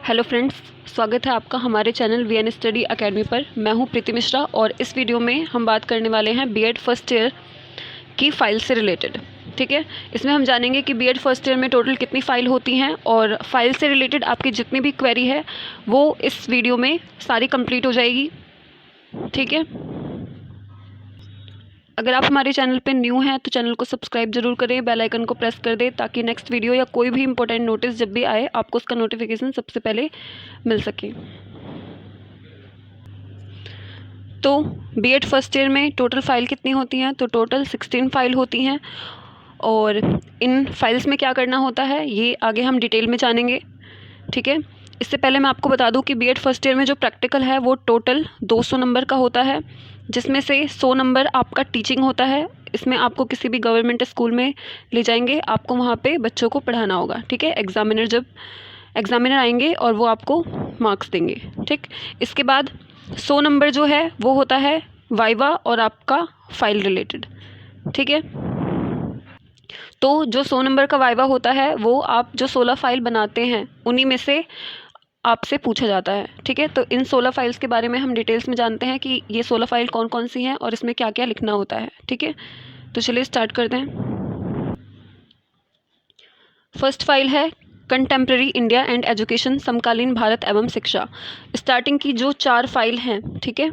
Hello friends, स्वागत है आपका हमारे चैनल वीएन स्टडी एकेडमी पर। मैं हूं प्रीति मिश्रा और इस वीडियो में हम बात करने वाले हैं बीएड फर्स्ट ईयर की फ़ाइल से रिलेटेड। ठीक है, इसमें हम जानेंगे कि बीएड फर्स्ट ईयर में टोटल कितनी फ़ाइल होती हैं और फाइल से रिलेटेड आपकी जितनी भी क्वेरी है वो इस वीडियो में सारी कंप्लीट हो जाएगी। ठीक है, अगर आप हमारे चैनल पे न्यू हैं तो चैनल को सब्सक्राइब जरूर करें, बेल आइकन को प्रेस कर दें ताकि नेक्स्ट वीडियो या कोई भी इंपॉर्टेंट नोटिस जब भी आए आपको उसका नोटिफिकेशन सबसे पहले मिल सके। तो बीएड फर्स्ट ईयर में टोटल फ़ाइल कितनी होती हैं? तो टोटल 16 फ़ाइल होती हैं और इन फाइल्स में क्या करना होता है ये आगे हम डिटेल में जानेंगे। ठीक है, इससे पहले मैं आपको बता दूं कि बीएड फर्स्ट ईयर में जो प्रैक्टिकल है वो टोटल 200 नंबर का होता है, जिसमें से 100 नंबर आपका टीचिंग होता है। इसमें आपको किसी भी गवर्नमेंट स्कूल में ले जाएंगे, आपको वहाँ पे बच्चों को पढ़ाना होगा। ठीक है, एग्ज़ामिनर आएंगे और वो आपको मार्क्स देंगे। ठीक, इसके बाद 100 नंबर जो है वो होता है वाइवा और आपका फाइल रिलेटेड। ठीक है, तो जो 100 नंबर का वाइवा होता है वो आप जो 16 फाइल बनाते हैं उन्हीं में से आपसे पूछा जाता है। ठीक है, तो इन 16 फाइल्स के बारे में हम डिटेल्स में जानते हैं कि ये 16 फाइल कौन कौन सी हैं और इसमें क्या क्या लिखना होता है। ठीक है, तो चलिए स्टार्ट करते हैं। फर्स्ट फाइल है कंटेम्प्रेरी इंडिया एंड एजुकेशन, समकालीन भारत एवं शिक्षा। स्टार्टिंग की जो 4 फाइल हैं, ठीक है,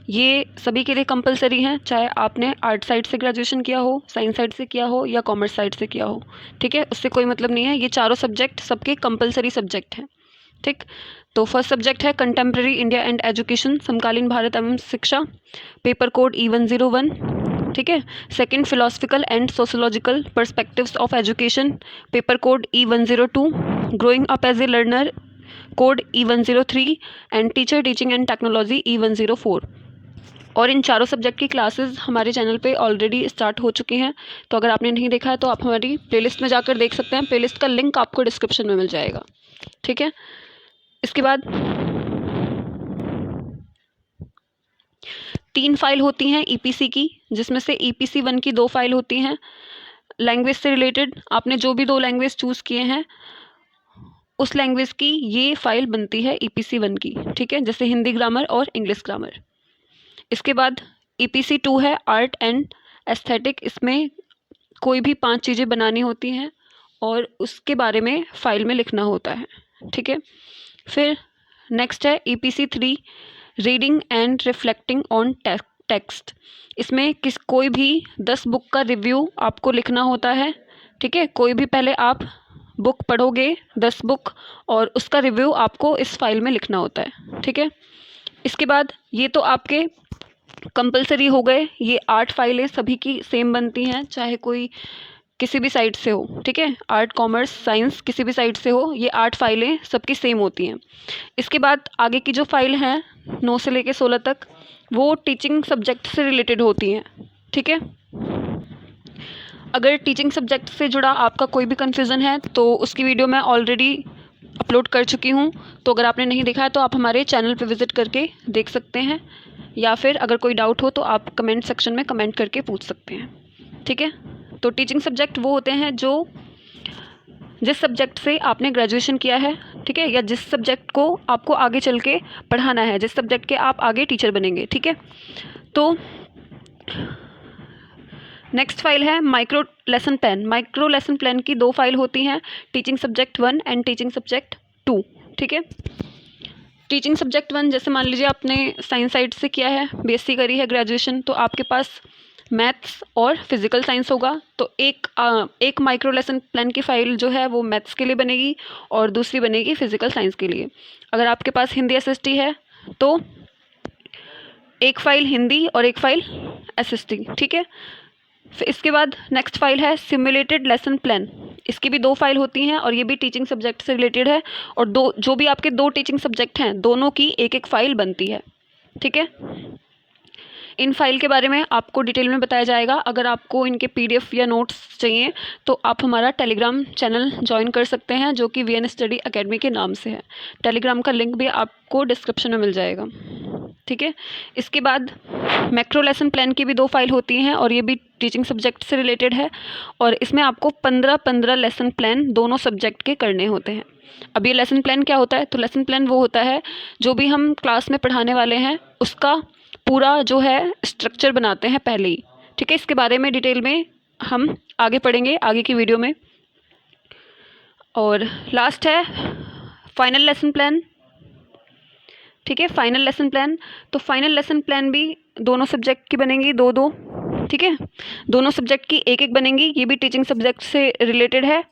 ये सभी के लिए कंपलसरी हैं, चाहे आपने आर्ट साइड से ग्रेजुएशन किया हो, साइंस साइड से किया हो या कॉमर्स साइड से किया हो। ठीक है, उससे कोई मतलब नहीं है, ये चारों सब्जेक्ट सबके कंपलसरी सब्जेक्ट हैं। ठीक, तो फर्स्ट सब्जेक्ट है कंटेम्प्रेरी इंडिया एंड एजुकेशन, समकालीन भारत एवं शिक्षा, पेपर कोड E101। ठीक है, second philosophical and sociological perspectives of education, paper code E102, growing up as a learner, code E103 and teacher teaching and technology E104। और इन चारों subject की classes हमारे चैनल पे ऑलरेडी स्टार्ट हो चुकी हैं, तो अगर आपने नहीं देखा है तो आप हमारी प्लेलिस्ट में जाकर देख सकते हैं। प्लेलिस्ट का लिंक आपको डिस्क्रिप्शन में मिल जाएगा। ठीक है, इसके बाद 3 फाइल होती हैं ईपीसी की, जिसमें से ईपीसी 1 की 2 फाइल होती हैं लैंग्वेज से रिलेटेड। आपने जो भी 2 लैंग्वेज चूज़ किए हैं उस लैंग्वेज की ये फाइल बनती है ईपीसी 1 की। ठीक है, जैसे हिंदी ग्रामर और इंग्लिश ग्रामर। इसके बाद ईपीसी 2 है आर्ट एंड एस्थेटिक, इसमें कोई भी 5 चीज़ें बनानी होती हैं और उसके बारे में फ़ाइल में लिखना होता है। ठीक है, फिर नेक्स्ट है EPC 3 reading and reflecting on text. इसमें कोई भी 10 बुक का रिव्यू आपको लिखना होता है। ठीक है, कोई भी पहले आप बुक पढ़ोगे 10 बुक और उसका रिव्यू आपको इस फाइल में लिखना होता है। ठीक है, इसके बाद ये तो आपके कंपलसरी हो गए। ये 8 फाइलें सभी की सेम बनती हैं, चाहे कोई किसी भी साइड से हो। ठीक है, आर्ट कॉमर्स साइंस किसी भी साइड से हो, ये 8 फाइलें सबकी सेम होती हैं। इसके बाद आगे की जो फाइल हैं 9 से लेकर 16 तक, वो टीचिंग सब्जेक्ट से रिलेटेड होती हैं। ठीक है, अगर टीचिंग सब्जेक्ट से जुड़ा आपका कोई भी कन्फ्यूज़न है तो उसकी वीडियो मैं ऑलरेडी अपलोड कर चुकी हूँ, तो अगर आपने नहीं देखा है तो आप हमारे चैनल पर विज़िट करके देख सकते हैं, या फिर अगर कोई डाउट हो तो आप कमेंट सेक्शन में कमेंट करके पूछ सकते हैं। ठीक है, तो टीचिंग सब्जेक्ट वो होते हैं जो जिस सब्जेक्ट से आपने ग्रेजुएशन किया है, ठीक है, या जिस सब्जेक्ट को आपको आगे चल के पढ़ाना है, जिस सब्जेक्ट के आप आगे टीचर बनेंगे। ठीक है, तो नेक्स्ट फाइल है micro lesson plan. Micro lesson plan की 2 फाइल होती हैं, teaching subject 1 and teaching subject 2। ठीक है, टीचिंग सब्जेक्ट 1 जैसे मान लीजिए आपने साइंस साइड से किया है, बीएससी करी है ग्रेजुएशन, तो आपके पास मैथ्स और फिजिकल साइंस होगा। तो एक माइक्रो लेसन प्लान की फ़ाइल जो है वो मैथ्स के लिए बनेगी और दूसरी बनेगी फिजिकल साइंस के लिए। अगर आपके पास हिंदी एसएसटी है तो एक फ़ाइल हिंदी और एक फ़ाइल एसएसटी। ठीक है, फिर इसके बाद नेक्स्ट फाइल है सिमुलेटेड लेसन प्लान। इसकी भी 2 फाइल होती हैं और ये भी टीचिंग सब्जेक्ट से रिलेटेड है, और जो भी आपके 2 टीचिंग सब्जेक्ट हैं दोनों की एक एक फ़ाइल बनती है। ठीक है, इन फाइल के बारे में आपको डिटेल में बताया जाएगा। अगर आपको इनके पीडीएफ या नोट्स चाहिए तो आप हमारा टेलीग्राम चैनल ज्वाइन कर सकते हैं, जो कि वीएन स्टडी एकेडमी के नाम से है। टेलीग्राम का लिंक भी आपको डिस्क्रिप्शन में मिल जाएगा। ठीक है, इसके बाद मैक्रो लेसन प्लान की भी 2 फाइल होती हैं और ये भी टीचिंग सब्जेक्ट से रिलेटेड है, और इसमें आपको 15-15 लेसन प्लान दोनों सब्जेक्ट के करने होते हैं। अब ये लेसन प्लान क्या होता है? तो लेसन प्लान वो होता है जो भी हम क्लास में पढ़ाने वाले हैं उसका पूरा जो है स्ट्रक्चर बनाते हैं पहले ही, ठीक है। इसके बारे में डिटेल में हम आगे पढ़ेंगे आगे की वीडियो में। और लास्ट है फाइनल लेसन प्लान, ठीक है। फाइनल लेसन प्लान, तो फाइनल लेसन प्लान भी दोनों सब्जेक्ट की बनेंगी, दो दो, ठीक है। दोनों सब्जेक्ट की एक एक बनेंगी, ये भी टीचिंग सब्जेक्ट से रिलेटेड है।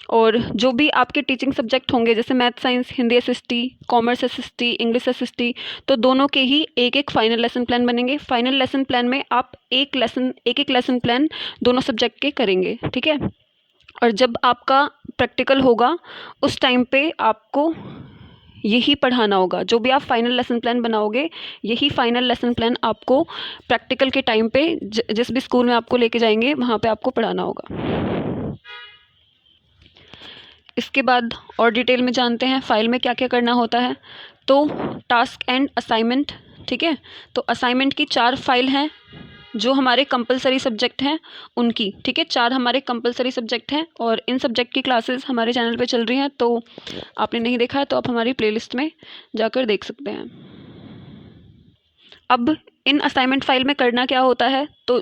और जो भी आपके टीचिंग सब्जेक्ट होंगे जैसे math science, Hindi SST, commerce SST, English SST, तो दोनों के ही एक एक फाइनल लेसन प्लान बनेंगे। फाइनल लेसन प्लान में आप एक एक लेसन प्लान दोनों सब्जेक्ट के करेंगे, ठीक है। और जब आपका प्रैक्टिकल होगा उस टाइम पे आपको यही पढ़ाना होगा, जो भी आप फाइनल लेसन प्लान बनाओगे यही फाइनल लेसन प्लान आपको प्रैक्टिकल के टाइम पे जिस भी स्कूल में आपको लेके जाएंगे वहाँ पे आपको पढ़ाना होगा। इसके बाद और डिटेल में जानते हैं फाइल में क्या क्या करना होता है। तो टास्क एंड असाइनमेंट, ठीक है। तो असाइनमेंट की 4 फाइल हैं जो हमारे कंपलसरी सब्जेक्ट हैं उनकी, ठीक है। 4 हमारे कंपलसरी सब्जेक्ट हैं और इन सब्जेक्ट की क्लासेस हमारे चैनल पे चल रही हैं, तो आपने नहीं देखा है तो आप हमारी प्लेलिस्ट में जाकर देख सकते हैं। अब इन असाइनमेंट फाइल में करना क्या होता है, तो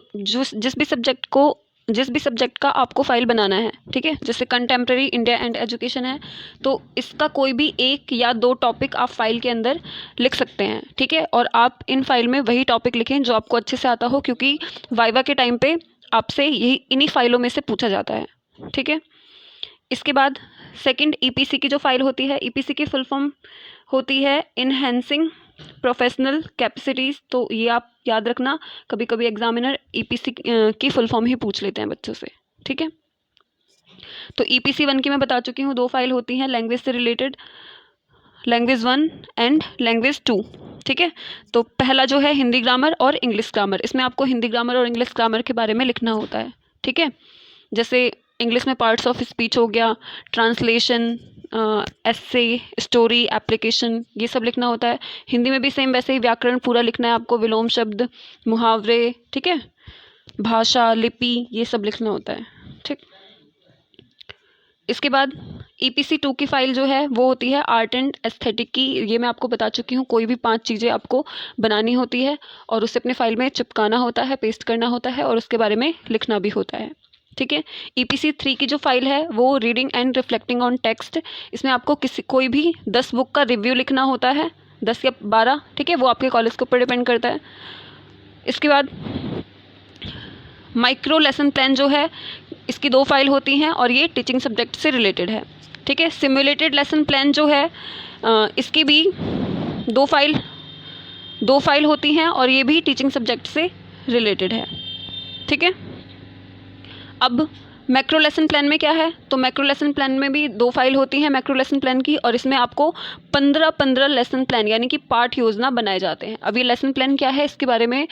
जिस भी सब्जेक्ट का आपको फाइल बनाना है, ठीक है। जैसे कंटेम्प्रेरी इंडिया एंड एजुकेशन है तो इसका कोई भी 1 या 2 टॉपिक आप फाइल के अंदर लिख सकते हैं, ठीक है। और आप इन फाइल में वही टॉपिक लिखें जो आपको अच्छे से आता हो, क्योंकि वाइवा के टाइम पे आपसे यही इन्हीं फाइलों में से पूछा जाता है, ठीक है। इसके बाद सेकंड ईपीसी की जो फाइल होती है, ईपीसी की फुल फॉर्म होती है इनहेंसिंग प्रोफेशनल कैपेसिटीज़। तो ये आप याद रखना, कभी कभी एग्जामिनर ईपीसी की फुल फॉर्म ही पूछ लेते हैं बच्चों से, ठीक है। तो ईपीसी 1 की मैं बता चुकी हूँ, 2 फाइल होती हैं लैंग्वेज से रिलेटेड, लैंग्वेज 1 एंड लैंग्वेज 2, ठीक है। तो पहला जो है हिंदी ग्रामर और इंग्लिश ग्रामर, इसमें आपको हिंदी ग्रामर और इंग्लिश ग्रामर के बारे में लिखना होता है, ठीक है। जैसे इंग्लिश में पार्ट्स ऑफ स्पीच हो गया, ट्रांसलेशन, एस्से, स्टोरी, एप्लीकेशन, ये सब लिखना होता है। हिंदी में भी सेम वैसे ही व्याकरण पूरा लिखना है आपको, विलोम शब्द, मुहावरे, ठीक है, भाषा, लिपि, ये सब लिखना होता है, ठीक। इसके बाद ईपीसी 2 की फाइल जो है वो होती है आर्ट एंड एस्थेटिक की। ये मैं आपको बता चुकी हूँ, कोई भी 5 चीज़ें आपको बनानी होती है और उसे अपने फाइल में चिपकाना होता है, पेस्ट करना होता है और उसके बारे में लिखना भी होता है, ठीक है। ईपीसी 3 की जो फाइल है वो reading and reflecting on text, इसमें आपको कोई भी 10 बुक का रिव्यू लिखना होता है, 10 या 12, ठीक है, वो आपके कॉलेज के ऊपर डिपेंड करता है। इसके बाद माइक्रो लेसन प्लान जो है इसकी 2 फाइल होती हैं और ये टीचिंग सब्जेक्ट से रिलेटेड है, ठीक है। सिमुलेटेड लेसन प्लान जो है इसकी भी 2 फाइल होती हैं और ये भी टीचिंग सब्जेक्ट से रिलेटेड है, ठीक है। अब मैक्रो लेसन प्लान में क्या है, तो मैक्रो लेसन प्लान में भी 2 फाइल होती हैं मैक्रो लेसन प्लान की, और इसमें आपको 15 लेसन प्लान यानी कि पाठ योजना बनाए जाते हैं। अब ये लेसन प्लान क्या है इसके बारे में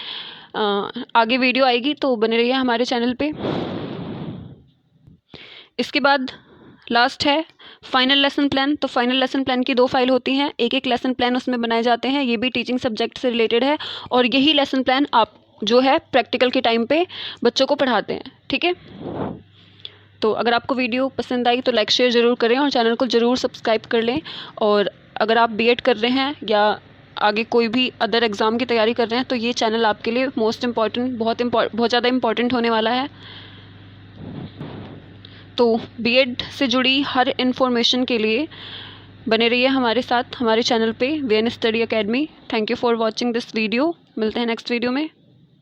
आगे वीडियो आएगी, तो बने रहिए हमारे चैनल पे। इसके बाद लास्ट है फाइनल लेसन प्लान। तो फाइनल लेसन प्लान की 2 फाइल होती हैं, एक एक लेसन प्लान उसमें बनाए जाते हैं, ये भी टीचिंग सब्जेक्ट से रिलेटेड है और यही लेसन प्लान आप जो है प्रैक्टिकल के टाइम पे बच्चों को पढ़ाते हैं, ठीक है। तो अगर आपको वीडियो पसंद आई तो लाइक शेयर ज़रूर करें और चैनल को ज़रूर सब्सक्राइब कर लें। और अगर आप बीएड कर रहे हैं या आगे कोई भी अदर एग्ज़ाम की तैयारी कर रहे हैं तो ये चैनल आपके लिए मोस्ट इम्पॉर्टेंट, बहुत ज़्यादा इम्पॉर्टेंट होने वाला है। तो बीएड से जुड़ी हर इन्फॉर्मेशन के लिए बने रहिए हमारे साथ हमारे चैनल पे VN study academy. Thank you for watching this video. मिलते हैं नेक्स्ट वीडियो में।